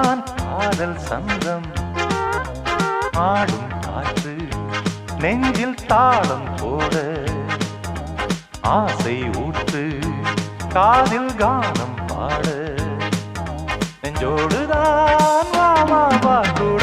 நெஞ்சில்தான் காதல் சந்தம் ஆடும் காற்று நெஞ்சில் தாளம் போட ஆசை ஊற்று காதில் கானம் பாட நெஞ்சோடுதான் வா வா வா கூட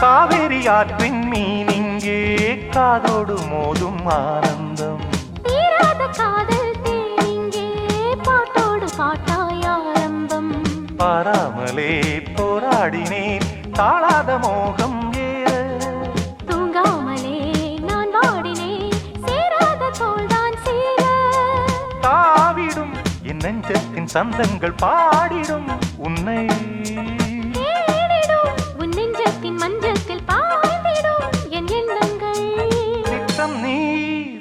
காவேரி ஆற்றின் மீன் இங்கே காதோடு மோதும் ஆனந்தம் தீராத காதல் தேங்கே பாட்டோடு பாட்டாய் ஆரம்பம் பாராமலே போராடினேன் தாழாத மோகம் ஏற தூங்காமலே நான் வாடினேன் சேராத தோள்தான் சேர தாவிடும் என் நெஞ்சத்தின் சந்தங்கள் பாடிடும் உன்னை மஞ்சத்தில் பாய்ந்திடும் என் எண்ணங்கள் திட்டம் நீ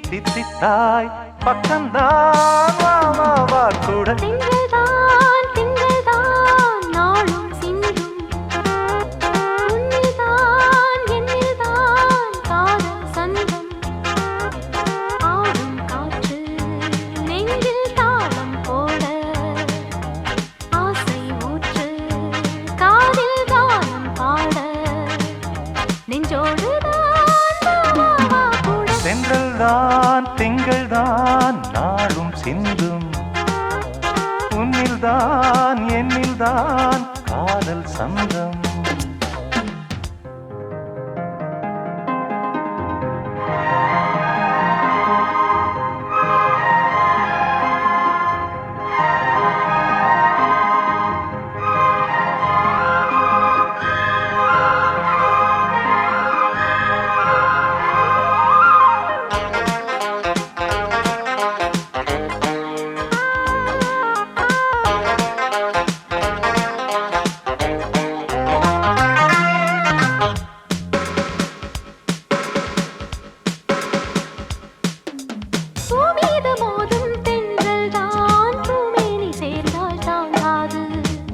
தித்தித்தாய் பக்கம்தான் வா வா வா கூட திங்கள்தான் நாளும் சிந்தும் உன்னில்தான் என்னில்தான் காதல் சந்தம் ஆடும் காற்று நெஞ்சில் தாளம் போட ஆசை ஊற்று காதில் கானம் பாட சென்றல்தான் திங்கள்தான் நாளும் சிந்தும் உன்னில்தான் என்னில்தான் காதல் சந்தம்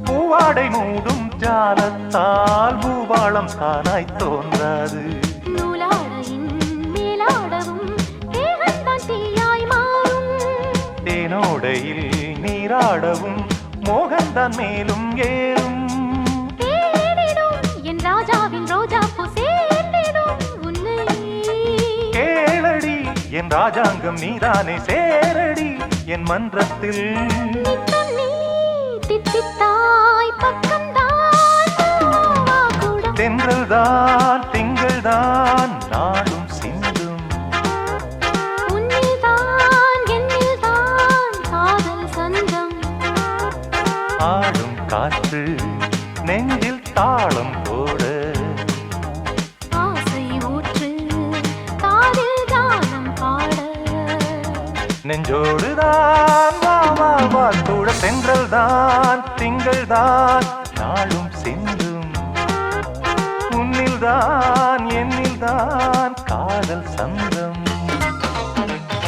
பூவாடை மூடும் ஜாலத்தால் பூவாளம் தானாய் தோன்றாது நூலாடையின் மேலாடவும் தேகந்தான் தீயாய் மாறும் தேனோடையில் நீராடவும் மோகந்தான் மேலும் ஏறும் தேடிடும் என் ராஜாவின் ரோஜாப்பூ சேர்ந்திடும் உன்னை கேளடி என் ராஜாங்கம் நீதானே சேரடி என் மன்றத்தில் தித்தித்தாய் பக்கம்தான் கூட தென்றல்தான் திங்கள்தான் நாளும் சிந்தும் உன்னில்தான் என்னில்தான் காதல் சந்தம் ஆடும் காற்று நெஞ்சில் தாளம் போட ஆசை ஊற்று காதில் கானம் பாட நெஞ்சோடுதான் வா வா வா கூட தென்றல்தான் திங்கள்தான் நாளும் சிந்தும் உன்னில்தான் என்னில்தான் காதல் சந்தம்